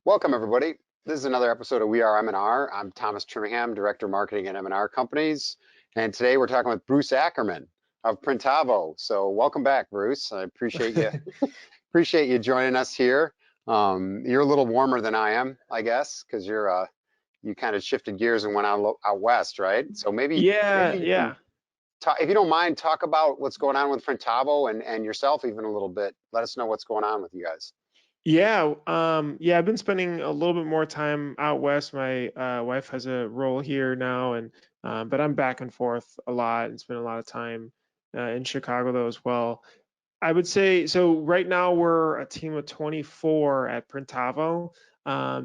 Welcome, everybody. This is another episode of We Are M&R. I'm Thomas Trimmingham, Director of Marketing at M&R Companies. And today we're talking with Bruce Ackerman of Printavo. So welcome back, Bruce. I appreciate you joining us here. You're a little warmer than I am, I guess, because you kind of shifted gears and went out west, right? So maybe Yeah, you can yeah, talk, if you don't mind, talk about what's going on with Printavo and yourself even a little bit. Let us know what's going on with you guys. yeah. Yeah, I've been spending a little bit more time out west. My wife has a role here now, and but I'm back and forth a lot and spend a lot of time in Chicago though as well. I would say so. Right now, we're a team of 24 at Printavo.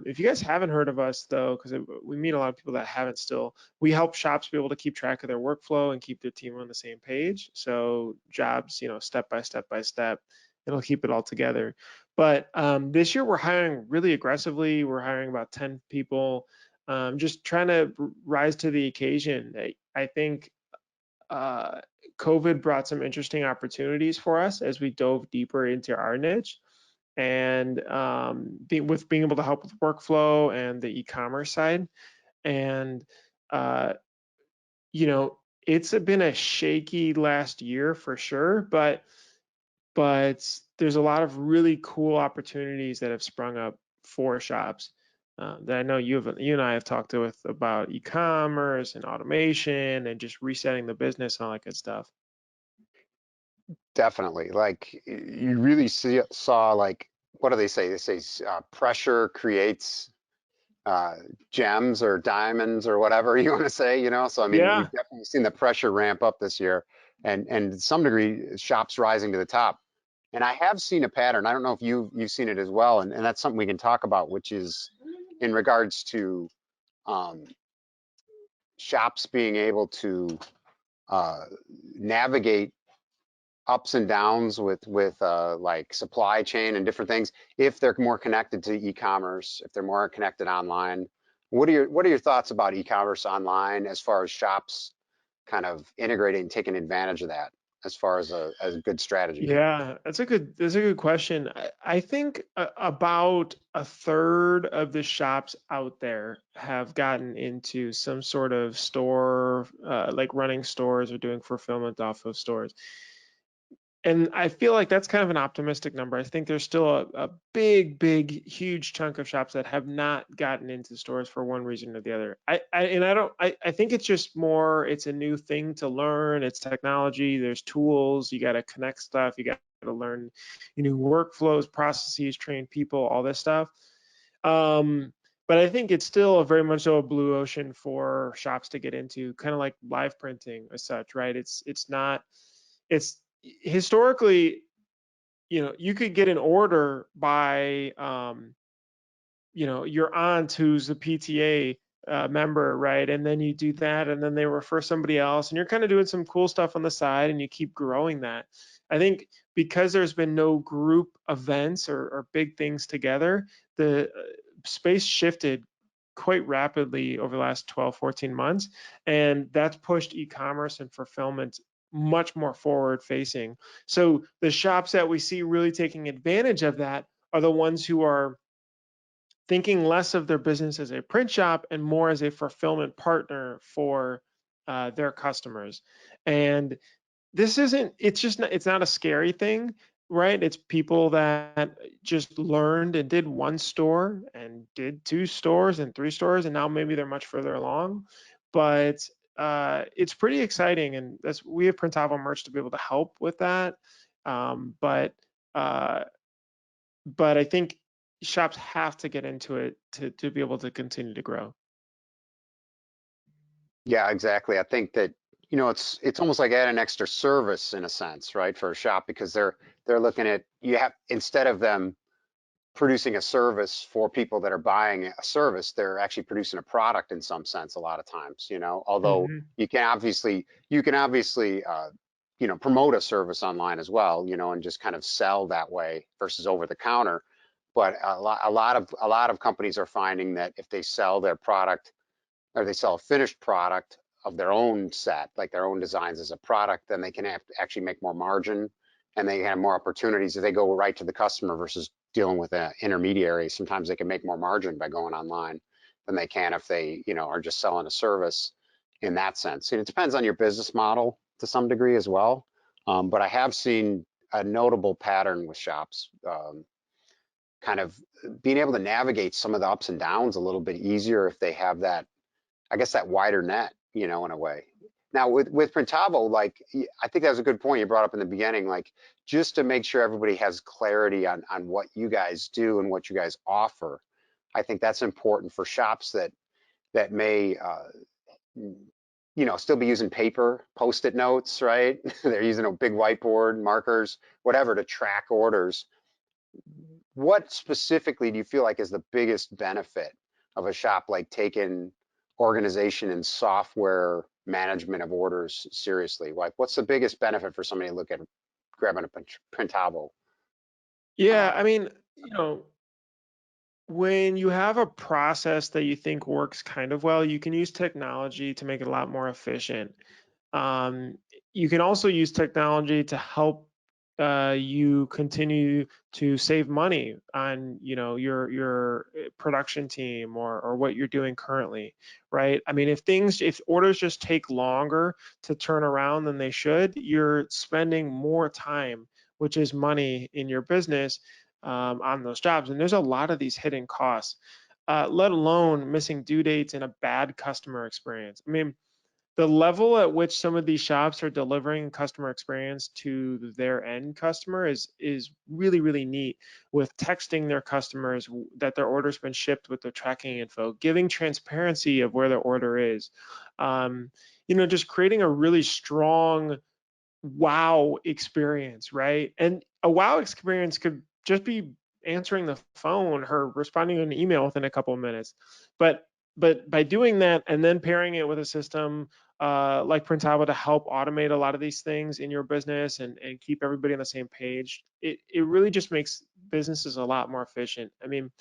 If you guys haven't heard of us, though, because we meet a lot of people that haven't still, we help shops be able to keep track of their workflow and keep their team on the same page. So jobs, step by step by step, it'll keep it all together. But this year, we're hiring really aggressively. We're hiring about 10 people, just trying to rise to the occasion. I think uh, COVID brought some interesting opportunities for us as we dove deeper into our niche and with being able to help with workflow and the e-commerce side. And, uh, you know, it's been a shaky last year for sure, but there's a lot of really cool opportunities that have sprung up for shops that I know you and I have talked with about e-commerce and automation and just resetting the business and all that good stuff. Definitely. Like you really saw like what do they say? They say pressure creates uh, gems or diamonds or whatever you want to say, you know? So I mean, Yeah. we've definitely seen the pressure ramp up this year and to some degree shops rising to the top. And I have seen a pattern. I don't know if you've seen it as well, and that's something we can talk about, which is in regards to um, shops being able to uh, navigate ups and downs with like supply chain and different things if they're more connected to e-commerce, if they're more connected online. What are your thoughts about e-commerce online as far as shops kind of integrating and taking advantage of that as far as a good strategy? Yeah, that's a good question. I think about a third of the shops out there have gotten into some sort of store, like running stores or doing fulfillment off of stores. And I feel like that's kind of an optimistic number. I think there's still a big, huge chunk of shops that have not gotten into stores for one reason or the other. I think it's just more, it's a new thing to learn. It's technology, there's tools, you got to connect stuff, you got to learn new workflows, processes, train people, all this stuff. Um, but I think it's still a very much so a blue ocean for shops to get into, kind of like live printing as such, right? It's not, it's historically, you could get an order by, your aunt who's a PTA member, right? And then you do that, and then they refer somebody else, and you're kind of doing some cool stuff on the side, and you keep growing that. I think because there's been no group events or big things together, the space shifted quite rapidly over the last 12, 14 months. And that's pushed e-commerce and fulfillment much more forward facing. So the shops that we see really taking advantage of that are the ones who are thinking less of their business as a print shop and more as a fulfillment partner for their customers. And this isn't, it's not a scary thing, right? It's people that just learned and did one store and did two stores and three stores, and now maybe they're much further along. But it's pretty exciting, and we have Printavo merch to be able to help with that. Um, but uh, but I think shops have to get into it to be able to continue to grow. Yeah, exactly. I think that, it's almost like adding extra service in a sense, right, for a shop because they're looking at you have instead of them producing a service for people that are buying a service, they're actually producing a product in some sense a lot of times, although Hmm. you can obviously promote a service online as well, and just kind of sell that way versus over the counter. But a lot of companies are finding that if they sell their product or they sell a finished product of their own set, like their own designs as a product, then they can actually make more margin and they have more opportunities if they go right to the customer versus dealing with an intermediary. Sometimes they can make more margin by going online than they can if they, are just selling a service in that sense. And it depends on your business model to some degree as well. But I have seen a notable pattern with shops, kind of being able to navigate some of the ups and downs a little bit easier if they have that, I guess, that wider net, in a way. Now with Printavo, like I think that was a good point you brought up in the beginning, like just to make sure everybody has clarity on what you guys do and what you guys offer. I think that's important for shops that may still be using paper, post-it notes, right? They're using a big whiteboard, markers, whatever to track orders. What specifically do you feel like is the biggest benefit of a shop like taking organization and software management of orders seriously? Like, what's the biggest benefit for somebody to look at grabbing a Printavo? Yeah, I Uh, mean, when you have a process that you think works kind of well, you can use technology to make it a lot more efficient. Um, you can also use technology to help you continue to save money on, your production team or what you're doing currently, right? I mean, if orders just take longer to turn around than they should, you're spending more time, which is money in your business, on those jobs. And there's a lot of these hidden costs, let alone missing due dates and a bad customer experience. I mean, the level at which some of these shops are delivering customer experience to their end customer is really, really neat, with texting their customers that their order's been shipped with their tracking info, giving transparency of where their order is, just creating a really strong wow experience, right? And a wow experience could just be answering the phone or responding to an email within a couple of minutes. But by doing that and then pairing it with a system like Printavo to help automate a lot of these things in your business and keep everybody on the same page, it really just makes businesses a lot more efficient. I mean,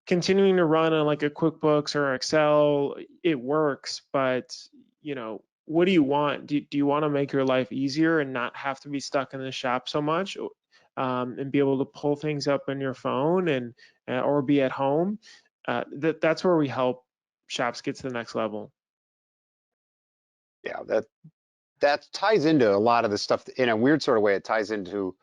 continuing to run on like a QuickBooks or Excel, it works, but what do you want? Do you want to make your life easier and not have to be stuck in the shop so much, and be able to pull things up on your phone and or be at home? That's where we help shops get to the next level. yeah, that ties into a lot of the stuff in a weird sort of way. It ties into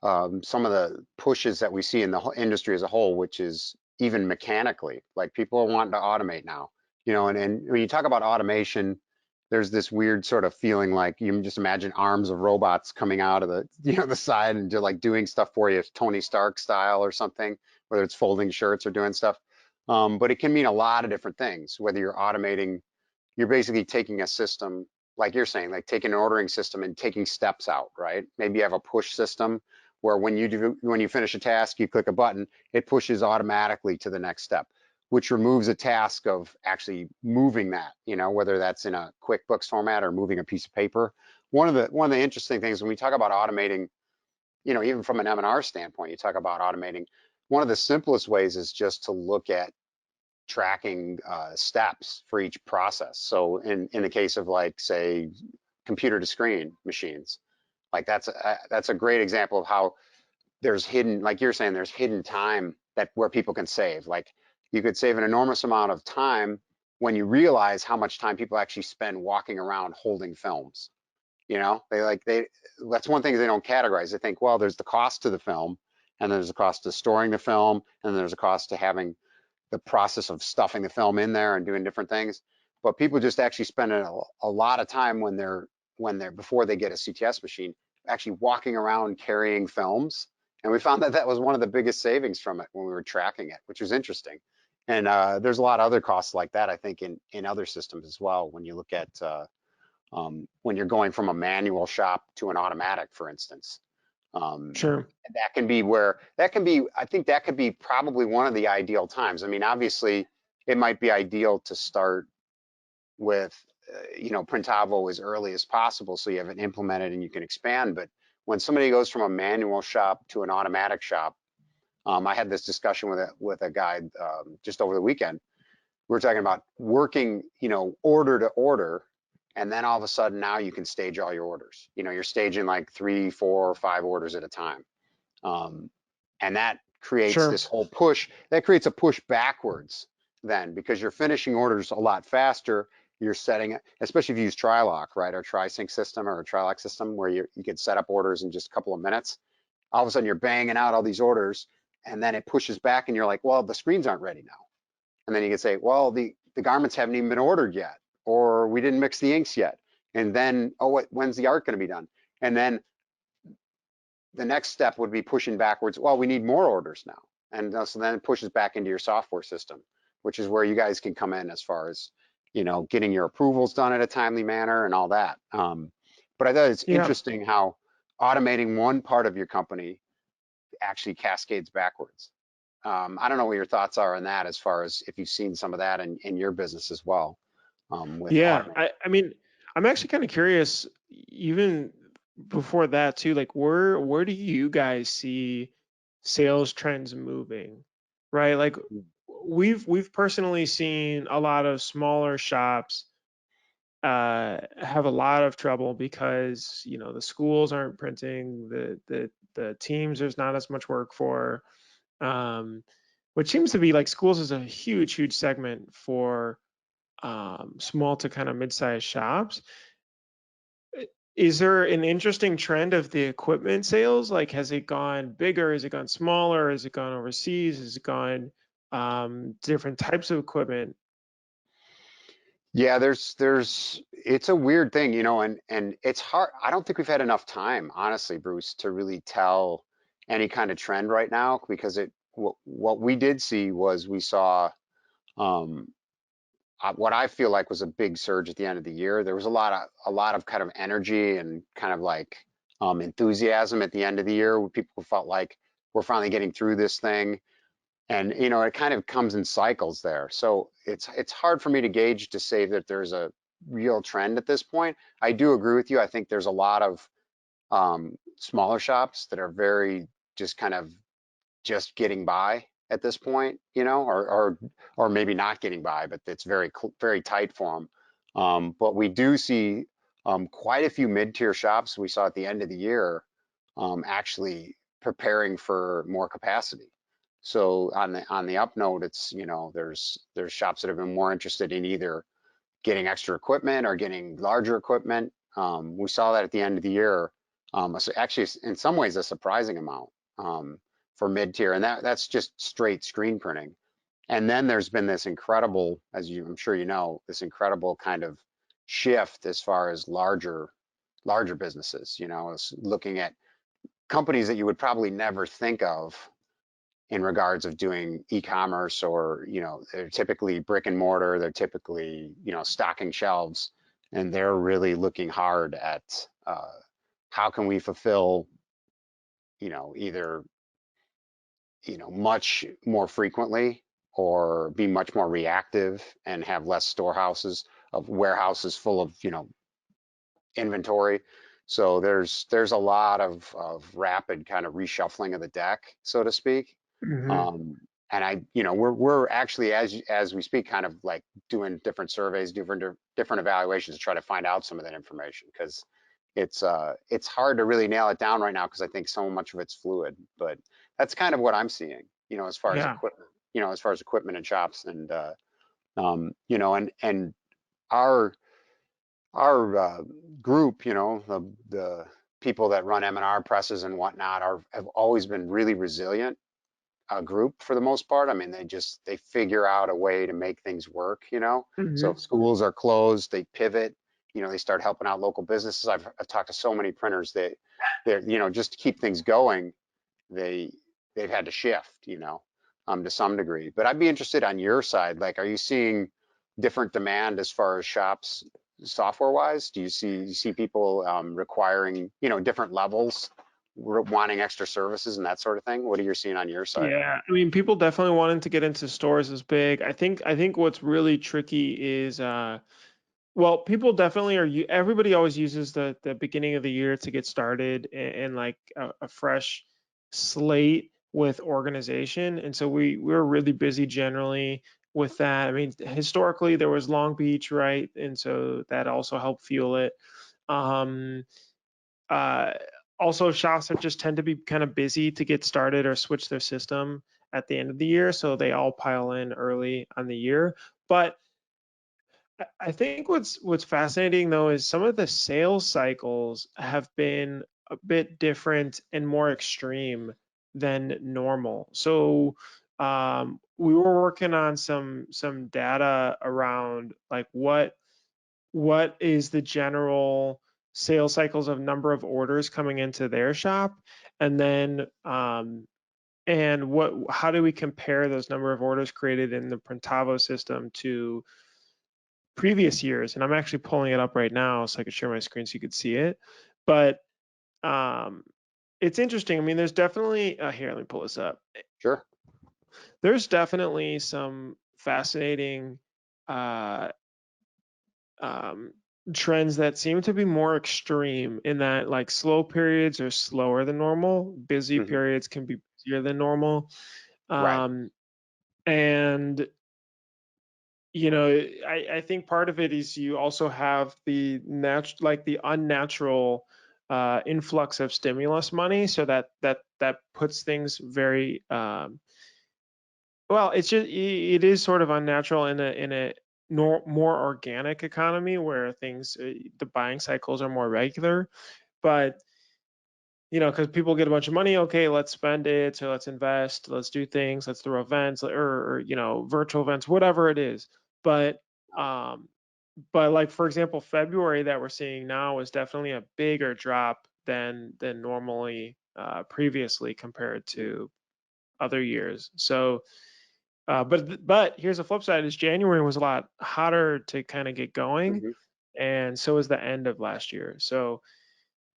some of the pushes that we see in the industry as a whole, which is even mechanically, like people are wanting to automate now, and when you talk about automation, there's this weird sort of feeling like you just imagine arms of robots coming out of the, the side and just like doing stuff for you, Tony Stark style or something, whether it's folding shirts or doing stuff. But it can mean a lot of different things, whether you're automating, you're basically taking a system, like you're saying, like taking an ordering system and taking steps out, right? Maybe you have a push system where when you finish a task, you click a button, it pushes automatically to the next step, which removes a task of actually moving that, whether that's in a QuickBooks format or moving a piece of paper. One of the interesting things when we talk about automating, even from an M&R standpoint, you talk about automating. One of the simplest ways is just to look at tracking steps for each process. So in the case of like say computer to screen machines, like that's a great example of how there's hidden, like you're saying, there's hidden time that where people can save. Like you could save an enormous amount of time when you realize how much time people actually spend walking around holding films. They that's one thing they don't categorize. They think, well, there's the cost to the film, and there's the cost to storing the film, and there's a cost to having the process of stuffing the film in there and doing different things. But people just actually spend a lot of time when they're before they get a CTS machine, actually walking around carrying films. And we found that that was one of the biggest savings from it when we were tracking it, which was interesting. And there's a lot of other costs like that, I think, in other systems as well. When you look at when you're going from a manual shop to an automatic, for instance, um, Sure. I think that could be probably one of the ideal times. I mean, obviously, it might be ideal to start with, Printavo as early as possible so you have it implemented and you can expand. But when somebody goes from a manual shop to an automatic shop, I had this discussion with a guy just over the weekend. We were talking about working, order to order, and then all of a sudden now you can stage all your orders. You're staging like 3, 4, or 5 orders at a time, um, and that creates Sure. this whole push. That creates a push backwards then because you're finishing orders a lot faster. You're setting, especially if you use Trilock, right, or TriSync system or a Trilock system where you can set up orders in just a couple of minutes. All of a sudden you're banging out all these orders and then it pushes back and you're like, well, the screens aren't ready now. And then you can say, well, the garments haven't even been ordered yet, or we didn't mix the inks yet. And then, oh, when's the art going to be done? And then the next step would be pushing backwards. Well, we need more orders now. And so then it pushes back into your software system, which is where you guys can come in as far as, getting your approvals done in a timely manner and all that. But I thought it's Yeah. interesting how automating one part of your company actually cascades backwards. I don't know what your thoughts are on that as far as if you've seen some of that in your business as well, with Yeah. automating. I mean, I'm actually kind of curious, even before that too, like where do you guys see sales trends moving? Right? Like we've personally seen a lot of smaller shops have a lot of trouble because the schools aren't printing, the teams there's not as much work for, um, which seems to be like schools is a huge segment for small to kind of mid-sized shops. Is there an interesting trend of the equipment sales? Like, has it gone bigger? Has it gone smaller? Has it gone overseas? Has it gone different types of equipment? Yeah, it's a weird thing, and it's hard. I don't think we've had enough time, honestly, Bruce, to really tell any kind of trend right now because what we did see was we saw um, what I feel like was a big surge at the end of the year. There was a lot of kind of energy and kind of like enthusiasm at the end of the year where people felt like we're finally getting through this thing. And it kind of comes in cycles there. So it's hard for me to gauge to say that there's a real trend at this point. I do agree with you. I think there's a lot of smaller shops that are very just kind of just getting by at this point, or maybe not getting by, but it's very tight for them. But we do see quite a few mid-tier shops we saw at the end of the year actually preparing for more capacity. So on the up note, it's there's shops that have been more interested in either getting extra equipment or getting larger equipment. We saw that at the end of the year. Actually, in some ways, a surprising amount for mid-tier, and that's just straight screen printing. And then there's been this incredible, I'm sure you know, this incredible kind of shift as far as larger businesses. Looking at companies that you would probably never think of in regards of doing e-commerce, or they're typically brick and mortar, they're typically stocking shelves, and they're really looking hard at how can we fulfill either much more frequently or be much more reactive and have less storehouses of warehouses full of inventory. So there's a lot of rapid kind of reshuffling of the deck, so to speak. Hmm. Um, and we're actually as we speak, kind of like doing different surveys, different evaluations to try to find out some of that information because it's hard to really nail it down right now because I think so much of it's fluid. But that's kind of what I'm seeing, as far as Yeah. equipment, and shops, and and our our group, the people that run M&R presses and whatnot have always been really resilient group for the most part. I mean, they figure out a way to make things work. So Hmm. if schools are closed, they pivot. They start helping out local businesses. I've talked to so many printers that they're just to keep things going, they they've had to shift. To some degree. But I'd be interested on your side. Like, are you seeing different demand as far as shops software wise? Do you see people requiring different levels, wanting extra services and that sort of thing? What are you seeing on your side? Yeah, I mean, people definitely wanting to get into stores is big. I think what's really tricky is well, people definitely are. Everybody always uses the beginning of the year to get started and like a fresh slate with organization, and so we're really busy generally with that. I mean, historically there was Long Beach, right, and so that also helped fuel it. Um, uh, Also, shops that just tend to be kind of busy to get started or switch their system at the end of the year, so they all pile in early on the year. But I think what's fascinating though is some of the sales cycles have been a bit different and more extreme than normal. So we were working on some data around like what is the general sales cycles of number of orders coming into their shop, and then and what how do we compare those number of orders created in the Printavo system to previous years. And I'm actually pulling it up right now so I could share my screen so you could see it. But um, it's interesting. I mean, there's definitely here. Let me pull this up. Sure. There's definitely some fascinating uh, um, trends that seem to be more extreme in that like slow periods are slower than normal, busy Hmm. periods can be busier than normal. Right. Um, and you know, I think part of it is you also have the like the unnatural influx of stimulus money, so that puts things very well. It's just it is sort of unnatural in a more organic economy where things the buying cycles are more regular, but you know, because people get a bunch of money, okay, let's spend it, so let's invest, let's do things, let's throw events or you know, virtual events, whatever it is. But um, but like for example, February that we're seeing now is definitely a bigger drop than normally previously compared to other years. So, but here's the flip side: is January was a lot hotter to kind of get going, Hmm. and so was the end of last year. So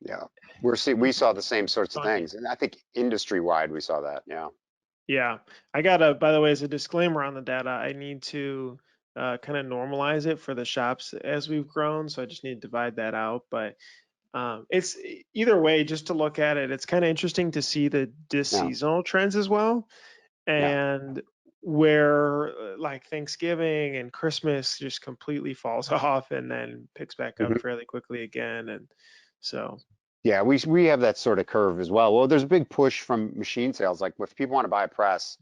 Yeah. We saw the same sorts of funny. things. And I think industry wide, we saw that. Yeah. Yeah, I gotta, by the way, as a disclaimer on the data, I need to kind of normalize it for the shops as we've grown. So I just need to divide that out. But it's either way, just to look at it, it's kind of interesting to see the Yeah. seasonal trends as well. Yeah. And where like Thanksgiving and Christmas just completely falls off and then picks back up Mhm. fairly quickly again. And so, Yeah, we have that sort of curve as well. Well, there's a big push from machine sales. Like if people want to buy a press,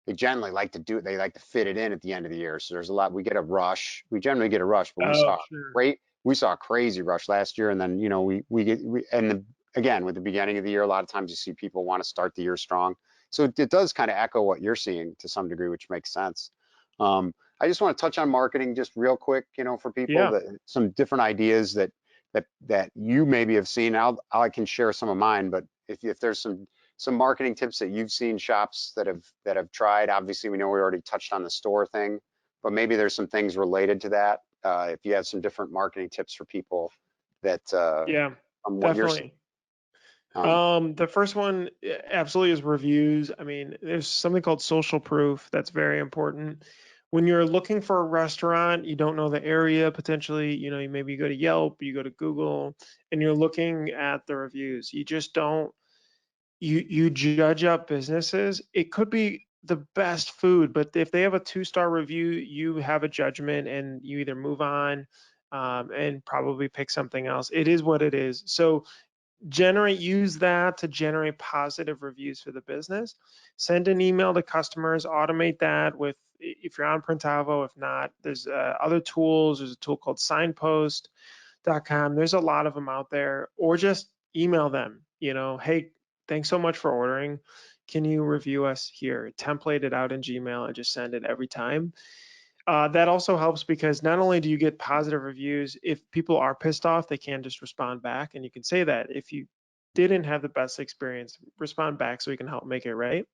they generally like to do it. They like to fit it in at the end of the year. So there's a lot. We get a rush. We generally get a rush, but oh, sure. we saw a crazy rush last year, and then we get and again with the beginning of the year, a lot of times you see people want to start the year strong. So it does kind of echo what you're seeing to some degree, which makes sense. I just want to touch on marketing just real quick, for people Yeah. that some different ideas that you maybe have seen. I can share some of mine, but if there's some marketing tips that you've seen shops that have tried. Obviously, we know we already touched on the store thing, but maybe there's some things related to that. If you have some different marketing tips for people that Yeah, from what you're seeing. definitely. Um, The first one absolutely is reviews. I mean, there's something called social proof that's very important. When you're looking for a restaurant, you don't know the area potentially, you know, you maybe go to Yelp, you go to Google, and you're looking at the reviews. You just don't you judge up businesses. It could be the best food, but if they have a 2-star review, you have a judgment and you either move on and probably pick something else. It is what it is. So use that to generate positive reviews for the business. Send an email to customers, automate that with if you're on Printavo. If not, there's other tools. There's a tool called signpost.com. There's a lot of them out there. Or just email them, you know, hey, thanks so much for ordering, can you review us here? Template it out in Gmail and just send it every time. That also helps because not only do you get positive reviews, if people are pissed off, they can just respond back. And you can say that if you didn't have the best experience, respond back so we can help make it right.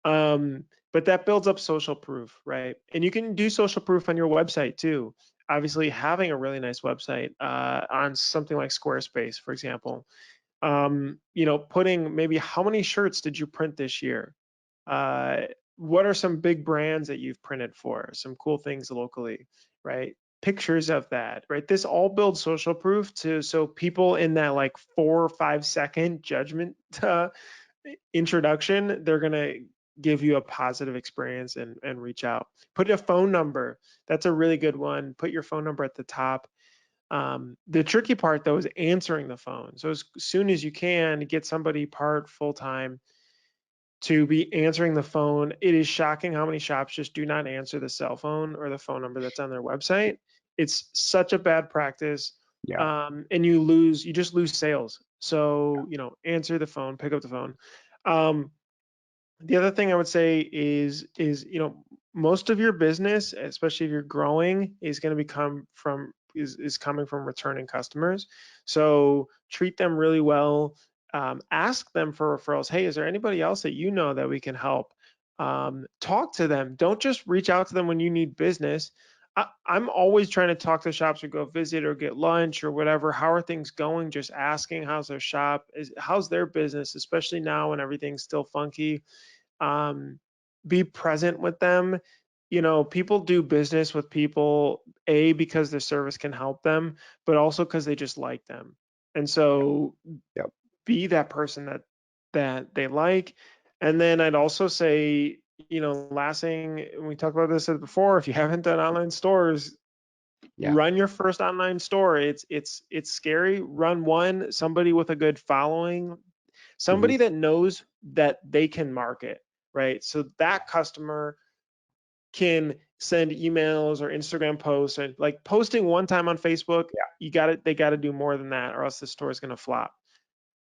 But that builds up social proof, right? And you can do social proof on your website too. Obviously, having a really nice website on something like Squarespace, for example, you know, putting maybe how many shirts did you print this year? Uh, what are some big brands that you've printed for? Some cool things locally, right? Pictures of that, right? This all builds social proof to so people in that like 4 or 5 second judgment introduction, they're gonna give you a positive experience and reach out. Put a phone number. That's a really good one. Put your phone number at the top. The tricky part though is answering the phone. So as soon as you can get somebody part full time to be answering the phone. It is shocking how many shops just do not answer the cell phone or the phone number that's on their website. It's such a bad practice. Yeah. And you just lose sales. So, answer the phone, pick up the phone. The other thing I would say is most of your business, especially if you're growing, is going to become from is coming from returning customers. So treat them really well. Ask them for referrals. Hey, is there anybody else that you know that we can help? Talk to them. Don't just reach out to them when you need business. I'm always trying to talk to shops or go visit or get lunch or whatever. How are things going? Just asking how's their shop, how's their business, especially now when everything's still funky. Be present with them. People do business with people, A, because their service can help them, but also because they just like them. And so Yep. be that person that they like. And then I'd also say, last thing, we talked about this before, if you haven't done online stores, Yeah. run your first online store. It's scary. Run one, somebody with a good following, Hmm. somebody that knows that they can market, right? So that customer can send emails or Instagram posts, and like posting one time on Facebook, Yeah. they got to do more than that or else the store is going to flop.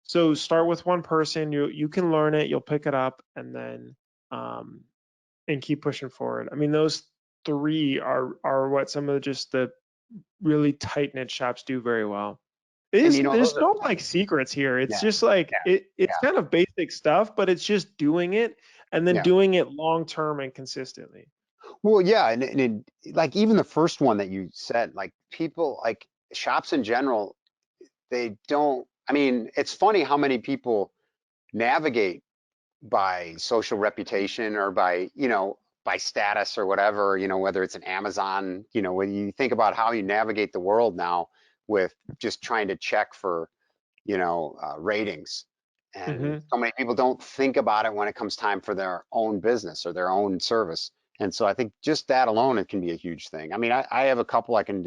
So start with one person, you can learn it, you'll pick it up, and then um and keep pushing forward. I mean, those three are what some of just the really tight knit shops do very well. And There's those are, no like secrets here. It's yeah, just like yeah, it's kind of basic stuff, but it's just doing it and then yeah. doing it long term and consistently. Well, yeah, like even the first one that you said, like people, like shops in general, they don't. I mean, it's funny how many people navigate by social reputation or by status or whatever, whether it's an Amazon, when you think about how you navigate the world now with just trying to check for, ratings. And Hmm. so many people don't think about it when it comes time for their own business or their own service. And so I think just that alone, it can be a huge thing. I mean, I have a couple I can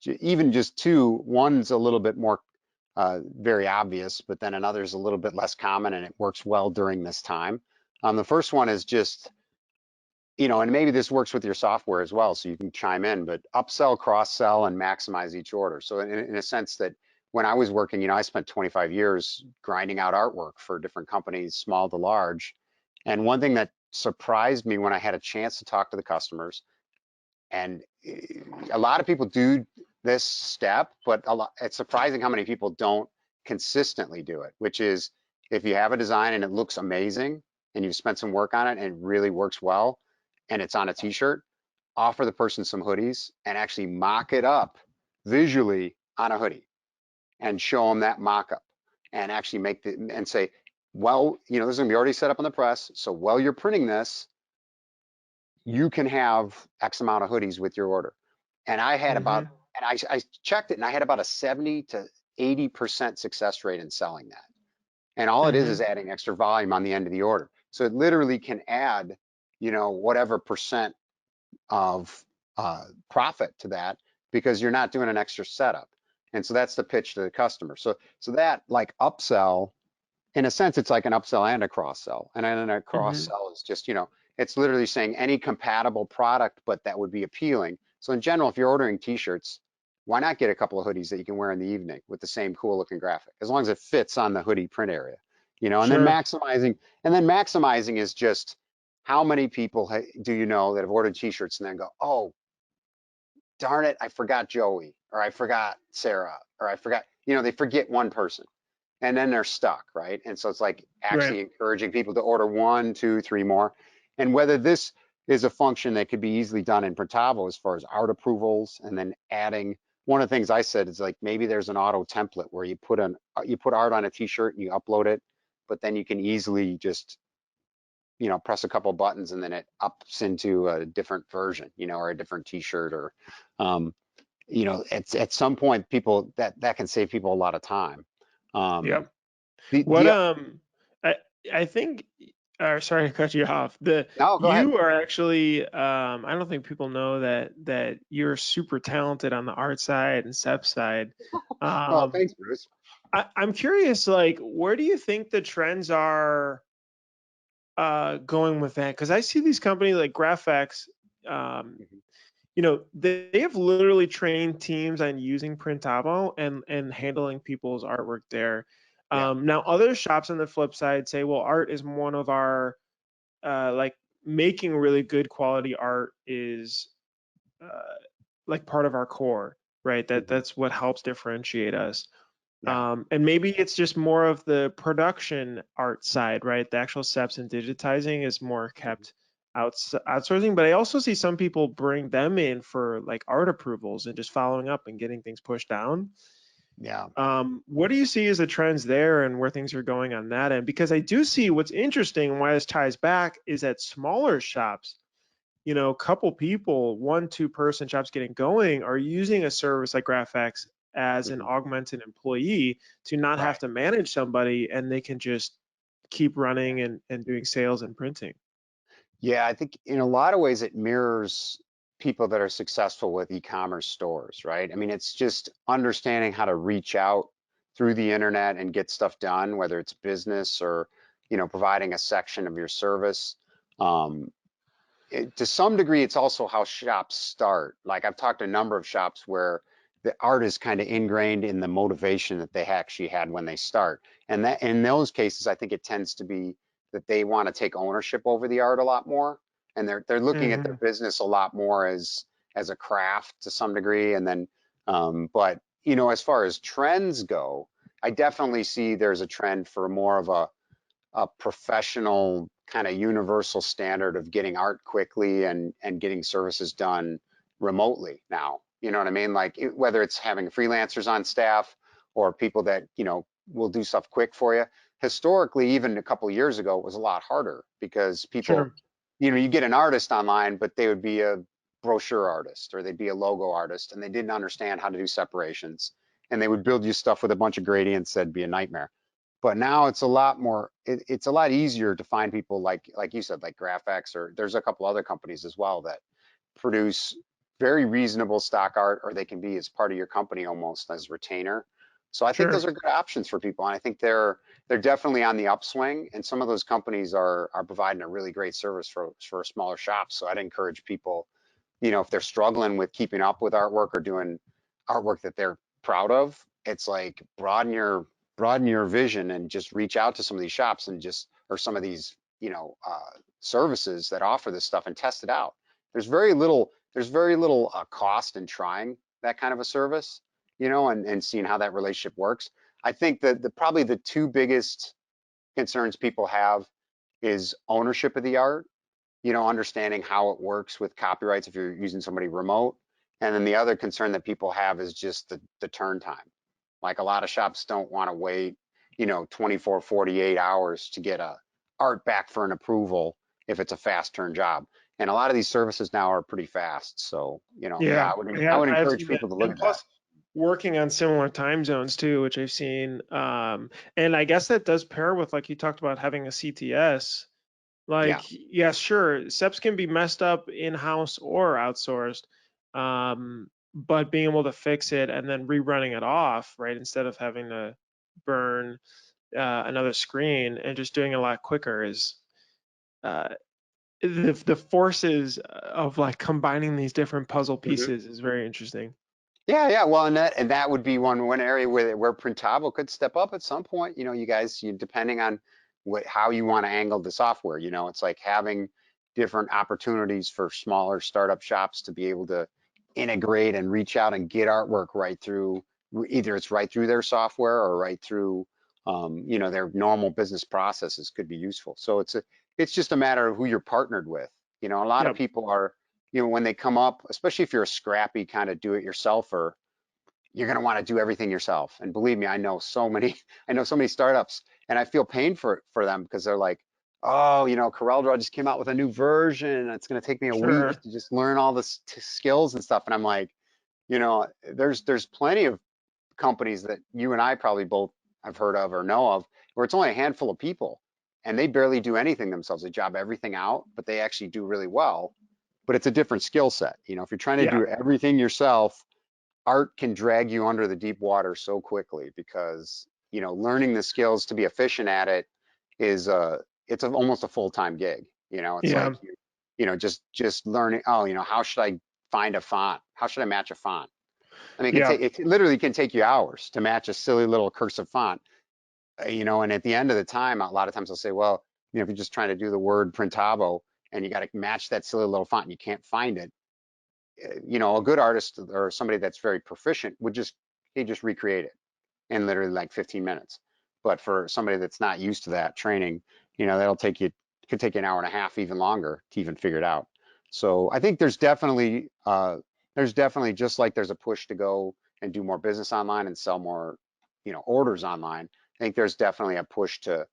even just two. One's a little bit more very obvious, but then another's a little bit less common and it works well during this time. The first one is just, and maybe this works with your software as well, so you can chime in, but upsell, cross sell, and maximize each order. So in a sense that when I was working, I spent 25 years grinding out artwork for different companies, small to large. And one thing that surprised me when I had a chance to talk to the customers, and a lot of people do this step, but it's surprising how many people don't consistently do it, which is if you have a design and it looks amazing and you've spent some work on it and it really works well and it's on a t-shirt, offer the person some hoodies and actually mock it up visually on a hoodie and show them that mock-up and actually and say, well, this is going to be already set up on the press. So while you're printing this, you can have X amount of hoodies with your order. And Hmm. I checked it and I had about a 70 to 80% success rate in selling that. And all it is Hmm. adding extra volume on the end of the order. So it literally can add, whatever percent of profit to that because you're not doing an extra setup. And so that's the pitch to the customer. So that like upsell, in a sense, it's like an upsell and a cross sell. And then a cross Hmm. sell is just, it's literally saying any compatible product, but that would be appealing. So in general, if you're ordering t-shirts, why not get a couple of hoodies that you can wear in the evening with the same cool looking graphic, as long as it fits on the hoodie print area, Sure. and then maximizing is just how many people do you know that have ordered t-shirts and then go, oh, darn it, I forgot Joey, or I forgot Sarah, or I forgot, they forget one person and then they're stuck, right? And so it's like Right. actually encouraging people to order one, two, three more. And whether this is a function that could be easily done in Printavo as far as art approvals and then adding, one of the things I said is like maybe there's an auto template where you put art on a t-shirt and you upload it, but then you can easily just press a couple buttons and then it ups into a different version, or a different t-shirt or um, at some point people that can save people a lot of time. Um, Yep. the What the I I think Sorry to cut you off. No, go ahead. You are actually, I don't think people know that you're super talented on the art side and SEP side. Well, Um, thanks, Bruce. I'm curious, like, where do you think the trends are going with that? Because I see these companies like GraphX, um, Mhm. they have literally trained teams on using Printavo and handling people's artwork there. Yeah. Now, other shops on the flip side say, well, art is one of our like making really good quality art is uh, like part of our core, right? Mhm. That's what helps differentiate us. Yeah. And maybe it's just more of the production art side, right? The actual steps in digitizing is more Mhm. kept outsourcing, but I also see some people bring them in for like art approvals and just following up and getting things pushed down. Yeah. What do you see as the trends there and where things are going on that end? Because I do see what's interesting and why this ties back is that smaller shops, a couple people, one, two-person shops getting going are using a service like GraphX as an Mhm. augmented employee to not have Right. to manage somebody and they can just keep running and doing sales and printing. Yeah, I think in a lot of ways it mirrors people that are successful with e-commerce stores, right? I mean, it's just understanding how to reach out through the internet and get stuff done, whether it's business or, providing a section of your service. Um, to some degree, it's also how shops start. Like I've talked to a number of shops where the art is kind of ingrained in the motivation that they actually had when they start. And that in those cases, I think it tends to be that they want to take ownership over the art a lot more. And they're looking at their Hmm. business a lot more as a craft to some degree. And then but as far as trends go, I definitely see there's a trend for more of a professional kind of universal standard of getting art quickly and getting services done remotely now. You know what I mean? Like whether it's having freelancers on staff or people that, will do stuff quick for you. Historically, even a couple of years ago, it was a lot harder because people, Sure. you get an artist online, but they would be a brochure artist or they'd be a logo artist and they didn't understand how to do separations. And they would build you stuff with a bunch of gradients that'd be a nightmare. But now it's a lot more, it's a lot easier to find people like you said, like GraphX, or there's a couple other companies as well that produce very reasonable stock art, or they can be as part of your company almost as retainer. So I think those Sure. are good options for people. And I think they're definitely on the upswing. And some of those companies are providing a really great service for smaller shops. So I'd encourage people, if they're struggling with keeping up with artwork or doing artwork that they're proud of, it's like broaden your vision and just reach out to some of these shops and just or some of these services that offer this stuff and test it out. There's very little cost in trying that kind of a service, and seeing how that relationship works. I think that probably the two biggest concerns people have is ownership of the art, understanding how it works with copyrights if you're using somebody remote. And then the other concern that people have is just the turn time. Like a lot of shops don't want to wait, 24, 48 hours to get a art back for an approval if it's a fast turn job. And a lot of these services now are pretty fast. So, yeah, Yeah. I Yeah, would I've encourage seen that. people to look And at that. plus working on similar time zones too, which I've seen. And I guess that does pair with, like you talked about, having a CTS. Yeah. Like, yeah, sure, SEPs can be messed up in-house or outsourced, but being able to fix it and then rerunning it off, right, instead of having to burn another screen and just doing it a lot quicker is uh, the forces of like combining these different puzzle Mhm. pieces is very interesting. Yeah, yeah. Well, and that would be one area where Printavo could step up at some point. You guys, depending on how you want to angle the software. It's like having different opportunities for smaller startup shops to be able to integrate and reach out and get artwork right through. Either it's right through their software or right through, their normal business processes could be useful. So it's just a matter of who you're partnered with. A lot of Yep, people are when they come up, especially if you're a scrappy kind of do-it-yourselfer, you're going to want to do everything yourself. And believe me, I know so many, I know so many startups, and I feel pain for them because they're like, oh, CorelDRAW just came out with a new version, and it's going to take me a week sure, to just learn all the skills and stuff. And I'm like, there's plenty of companies that you and I probably both have heard of or know of, where it's only a handful of people, and they barely do anything themselves. They job everything out, but they actually do really well. But it's a different skill set. You know, if you're trying to Yeah. do everything yourself, art can drag you under the deep water so quickly because, you know, learning the skills to be efficient at it is almost a full-time gig. You know, it's Yeah. like you know, just learning, oh, you know, how should I find a font? How should I match a font? I mean, Yeah. it literally can take you hours to match a silly little cursive font. You know, and at the end of the time, a lot of times they'll say, well, you know, if you're just trying to do the word Printavo and you got to match that silly little font and you can't find it, you know, a good artist or somebody that's very proficient would just recreate it in literally like 15 minutes. But for somebody that's not used to that training, you know, could take you an hour and a half, even longer to even figure it out. So I think there's definitely just like there's a push to go and do more business online and sell more, you know, orders online. I think there's definitely a push to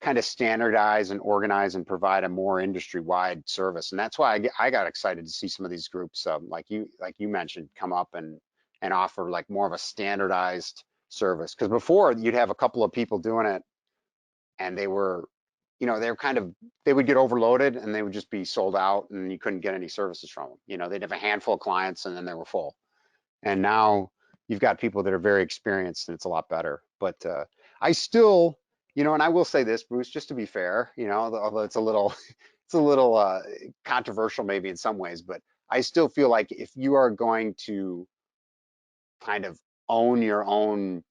kind of standardize and organize and provide a more industry-wide service. And that's why I got excited to see some of these groups, like you mentioned, come up and offer like more of a standardized service. Because before you'd have a couple of people doing it, and they were, you know, they would get overloaded and they would just be sold out, and you couldn't get any services from them. You know, they'd have a handful of clients and then they were full. And now you've got people that are very experienced and it's a lot better. But I still, you know, and I will say this, Bruce, just to be fair, you know, although it's a little, it's a little controversial maybe in some ways, but I still feel like if you are going to kind of own your own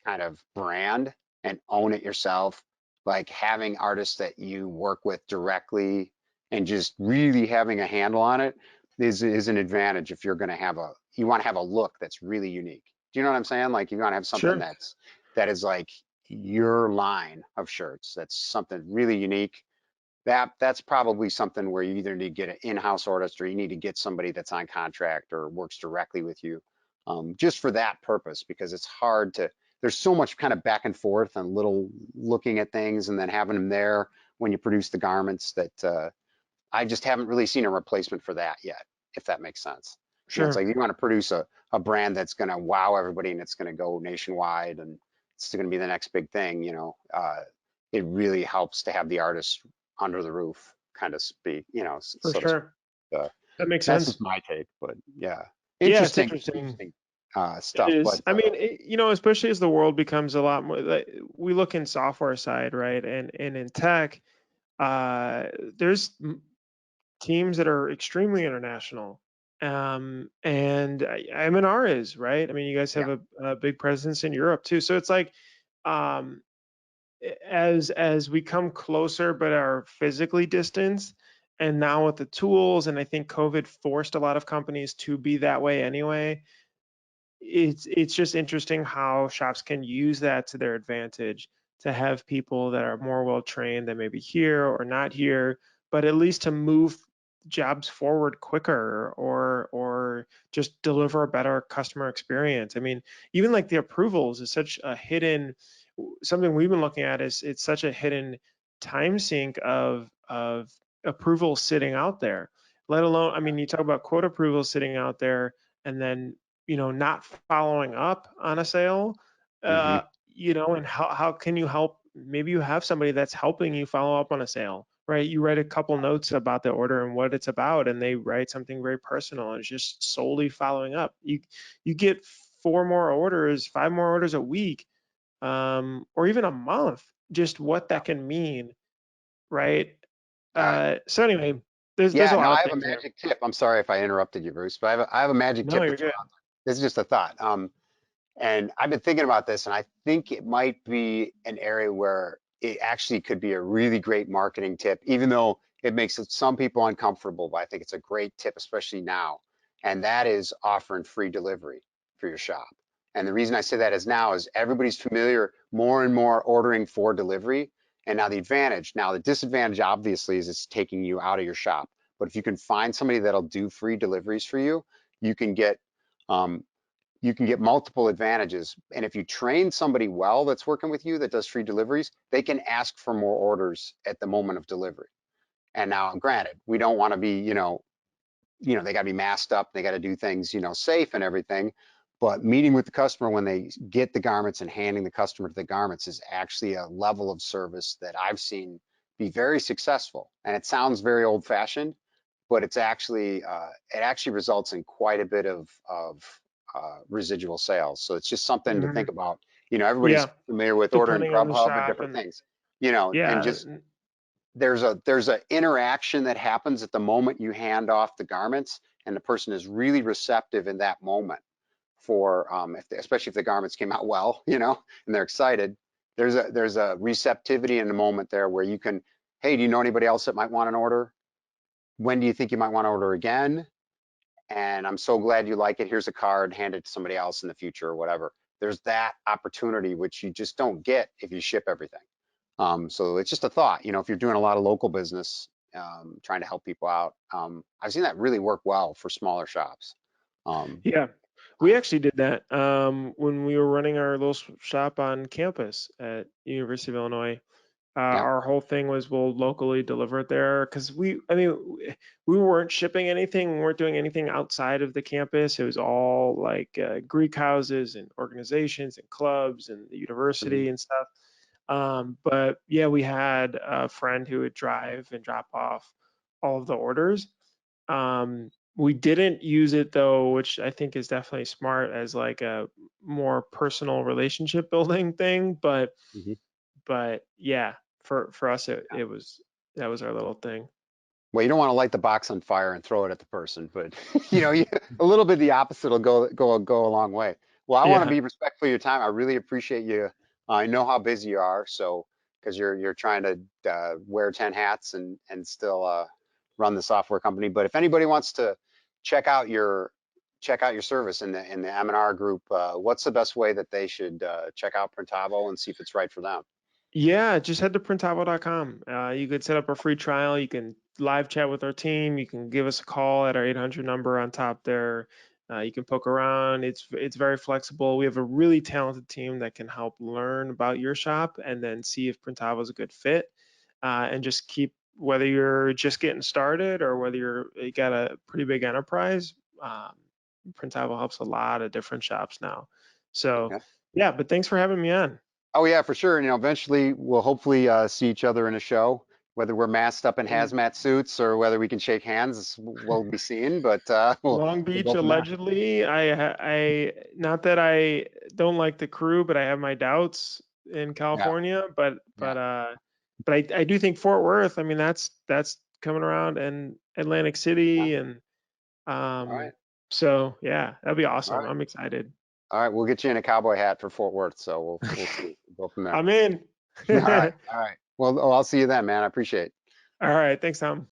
kind of brand and own it yourself, like having artists that you work with directly and just really having a handle on it is an advantage if you're going to have you want to have a look that's really unique. Do you know what I'm saying? Like you want to have something Sure. that is like your line of shirts. That's something really unique. That's probably something where you either need to get an in-house artist or you need to get somebody that's on contract or works directly with you, just for that purpose, because it's hard to, there's so much kind of back and forth and little looking at things and then having them there when you produce the garments that I just haven't really seen a replacement for that yet, if that makes sense. You know, it's Sure. like you want to produce a brand that's going to wow everybody and it's going to go nationwide and it's going to be the next big thing, you know. It really helps to have the artist under the roof, kind of speak, you know, For so to speak. sure. Uh, That makes that's sense. just my take, but yeah, Yeah, it's interesting, interesting. interesting It stuff. is. But I mean, you know, especially as the world becomes a lot more, like, we look in software side, right? And in tech, uh, there's teams that are extremely international. And M&R is, right? I mean, you guys yeah, have a big presence in Europe too. So it's like, um, as we come closer but are physically distanced, and now with the tools, and I think COVID forced a lot of companies to be that way anyway. It's just interesting how shops can use that to their advantage, to have people that are more well trained that maybe here or not here, but at least to move jobs forward quicker, or just deliver a better customer experience. I mean, even like the approvals is such a hidden, something we've been looking at is it's such a hidden time sink of approval sitting out there. Let alone, I mean, you talk about quote approval sitting out there, and then, you know, not following up on a sale, hmm you know, and how can you help? Maybe you have somebody that's helping you follow up on a sale, right? You write a couple notes about the order and what it's about, and they write something very personal, and it's just solely following up. You get four more orders, five more orders a week, or even a month, just what yeah, that can mean, right? yeah. So anyway, there's Yeah, a no, lot I of have a things there. magic tip. I'm sorry if I interrupted you, Bruce, but I have a magic No, tip to you're throw good. out there. This is just a thought. And I've been thinking about this, and I think it might be an area where it actually could be a really great marketing tip, even though it makes some people uncomfortable, but I think it's a great tip, especially now. And that is offering free delivery for your shop. And the reason I say that is now is everybody's familiar more and more ordering for delivery. And now the disadvantage obviously is it's taking you out of your shop. But if you can find somebody that'll do free deliveries for you, you can get um, you can get multiple advantages. And if you train somebody well that's working with you that does free deliveries, they can ask for more orders at the moment of delivery. And now, granted, we don't want to be, they got to be masked up, they got to do things, safe and everything. But meeting with the customer when they get the garments and handing the customer the garments is actually a level of service that I've seen be very successful. And it sounds very old fashioned, but it actually results in quite a bit of residual sales. So it's just something to think Mhm. about. Everybody's Yeah, familiar with ordering depending on the Grubhub and shop different and things, and yeah, just there's a interaction that happens at the moment you hand off the garments, and the person is really receptive in that moment for especially if the garments came out well, and they're excited. There's a receptivity in the moment there where you can, hey, do you know anybody else that might want an order? When do you think you might want to order again? And I'm so glad you like it. Here's a card, hand it to somebody else in the future or whatever. There's that opportunity which you just don't get if you ship everything. So it's just a thought, if you're doing a lot of local business, trying to help people out. I've seen that really work well for smaller shops. Um, yeah. We actually did that when we were running our little shop on campus at University of Illinois. yeah. Our whole thing was we'll locally deliver it there because I mean, we weren't shipping anything, we weren't doing anything outside of the campus. It was all like Greek houses and organizations and clubs and the Mhm. university and stuff. But yeah, we had a friend who would drive and drop off all of the orders. We didn't use it though, which I think is definitely smart as like a more personal relationship building thing. Mhm. But yeah, for us it was that was our little thing. Well, you don't want to light the box on fire and throw it at the person, but a little bit the opposite will go a long way. Well, I want to Yeah. be respectful of your time. I really appreciate you. I know how busy you are, so because you're trying to wear 10 hats and still run the software company. But if anybody wants to check out your check out your service in the M&R group, what's the best way that they should check out Printavo and see if it's right for them? Yeah, just head to printavo.com. You could set up a free trial. You can live chat with our team. You can give us a call at our 800 number on top there. You can poke around. It's very flexible. We have a really talented team that can help learn about your shop and then see if Printavo is a good fit. And just keep whether you're just getting started or whether you got a pretty big enterprise. Um, Printavo helps a lot of different shops now. So yeah, but thanks for having me on. Oh yeah, for sure. Eventually we'll hopefully see each other in a show, whether we're masked up in hazmat suits or whether we can shake hands, we'll be seeing. But Long we'll Beach, go from there. allegedly. Not that I don't like the crew, but I have my doubts in Yeah, California. yeah, But I do think Fort Worth. I mean, that's coming around, and Atlantic yeah. City, and All right, so yeah, that'd be all awesome. right, I'm excited. all right. We'll get you in a cowboy hat for Fort Worth, so we'll see. We'll go from there. I'm in. All right, all right. Well, I'll see you then, man. I appreciate it. All right, thanks, Tom.